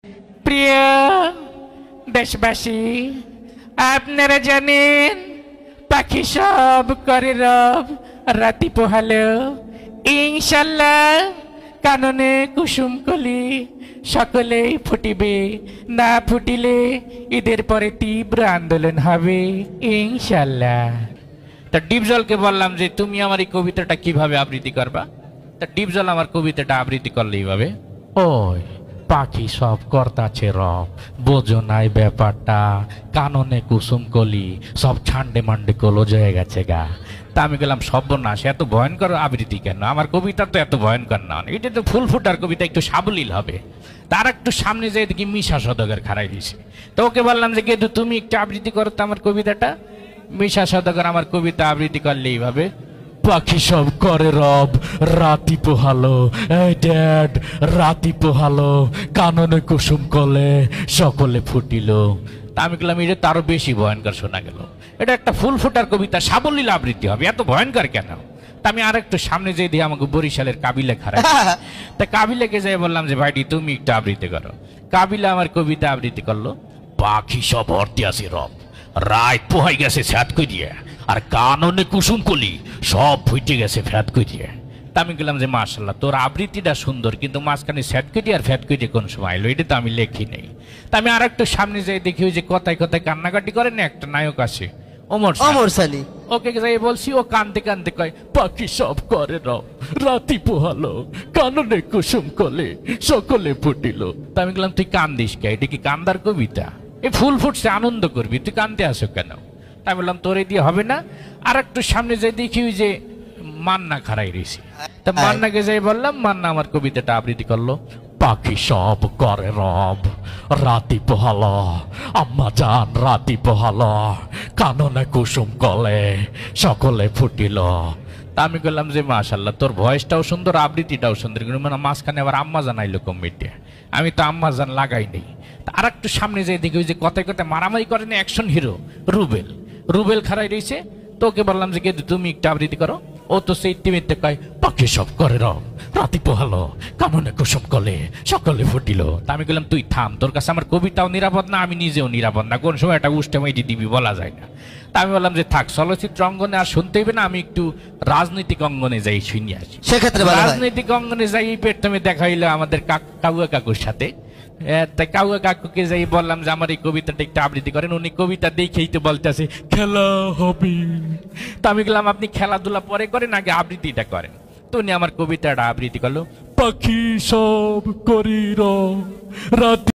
প্রিয় দেশবাসী, আপনারা জানেন পাখি সব করে রব, রাতি পোহালো ইনশাল্লাহ কাননে কুসুম কলি সকলেই ফুটিবে, না ফুটিলে ঈদের পরে তীব্র আন্দোলন হবে ইনশাল্লাহ। তা ডিপজলকে বললাম যে তুমি আমার এই কবিতাটা কিভাবে আবৃত্তি করবা। তা ডিপজল আমার কবিতাটা আবৃত্তি করলে এইভাবে, ওই পাখি সব কর্তাছে রব, বোঝো নাই ব্যাপারটা, কাননে কুসুম কলি সব ছান্ডে মান্ডে কলো হয়ে গেছে গা। তা আমি গেলাম সর্বনাশ, এত ভয়ঙ্কর আবৃত্তি কেন, আমার কবিতা তো এত ভয়ঙ্কর না, এটা তো ফুল ফুটার কবিতা, একটু সাবলীল হবে। তার একটু সামনে যাই দেখি মিশা সদাগর খাড়াই দিয়েছে। তো ওকে বললাম যে গেদু তুমি একটু আবৃত্তি করো তো আমার কবিতাটা। মিশা সদাগর আমার কবিতা আবৃত্তি করলে এইভাবে, পাখি সব করে রব, রাতি পোহালো এই ড্যাড, রাতি পোহালো কাননে কুসুম কলে সকলে ফুটিল। তা আমি বললাম এটা তো আরো বেশি ভয়ঙ্কর শোনা গেল, এটা একটা ফুল ফুটার কবিতা, সাবলীল আবৃত্তি হবে, এত ভয়ঙ্কর কেন। তা আমি আর একটু সামনে যেয়ে দিয়ে আমাকে বরিশালের কাবিলে খারাপ। তা কাবিলাকে যাই বললাম যে ভাইটি তুমি একটু আবৃত্তি করো। কাবিলা আমার কবিতা আবৃত্তি করলো, পাখি সব অর্থে আছে রব, রাত পোহাই গেছে ছ্যাত করিয়ে, আর কাননে কুসুম কলি সব ফুটে গেছে ফ্যাত করিয়ে। তা আমি গেলাম যে মাশাল্লাহ তোর আবৃত্তিটা সুন্দর, কিন্তু মাঝখানে স্যাট কেটে আর ফ্যাট কেটে কোন সময় এলো, এটা তো আমি লেখি নেই। তা আমি আর একটু সামনে যাই দেখি ওই যে কথায় কথায় কান্নাকাটি করে না একটা নায়ক আছে, ওমর সানি, ওকে যাই বলছি, ও কানতে কানতে কয় পাখি সব করে রব, রাতি পোহালো কাননে কুসুম কলে সকলে ফুটিল। তা আমি গেলাম তুই কান্দিস কে, এটা কি কান্দার কবিতা, এ ফুল ফুটছে আনন্দ করবি, তুই কানতে আসো কেন। তাই বললাম তোর এই দিয়ে হবে না। আর একটু সামনে যাই দেখি ওই যে মান্না খাড়াই রয়েছে। তা মান্নাকে যাই বললাম, মান্না আমার কবিতাটা আবৃত্তি করলো, পাখি সব করে রব, রাতি পোহালো আম্মা জান, রাতি পোহালো কাননে কুসুম কলে সকলে ফুটিল। তা আমি বললাম যে মাশাল্লাহ তোর ভয়েসটাও সুন্দর, আবৃত্তিটাও সুন্দর, কিন্তু মানে মাঝখানে আবার আম্মা জান আইলো কমিটি, আমি তো আম্মা জান লাগাই নেই। আর একটু সামনে যাই দেখি ওই যে কথায় কথায় মারামারি করে না অ্যাকশন হিরো রুবেল, রুবেল খাড়াই রয়েছে। তো ওকে বললাম যে তুমি একটু আবৃত্তি করো। ও তো সেই টিমিতে কয় পাখি সব করে রব, রাতি পোহালো কাননে কুসুম কলে সকলে ফুটিল। তা আমি বললাম তুই থাম, তোর কাছে আমার কবিতাও নিরাপদ না, আমি নিজেও নিরাপদ না, কোন সময় একটা উষ্ঠে মেয়েটি দিবি বলা যায় না। তা আমি বললাম যে থাক, চলচ্চিত্র অঙ্গনে আর শুনতে হইবে না, আমি একটু রাজনৈতিক অঙ্গনে যাই শুনি আসি। সেক্ষেত্রে রাজনৈতিক অঙ্গনে যাই প্রথমে দেখা হইলো আমাদের কাউয়া কাকুর সাথে। তাই কাউয়া কাকুকে যাই বললাম যে আমার এই কবিতাটা একটু আবৃত্তি করেন। উনি কবিতা দেখেই তো বলতেছে খেলা হবে। তা আমি বললাম আপনি খেলাধুলা পরে করেন, আগে আবৃত্তিটা করেন। তো উনি আমার কবিতাটা আবৃত্তি করলো, পাখি সব করি রব, রাতি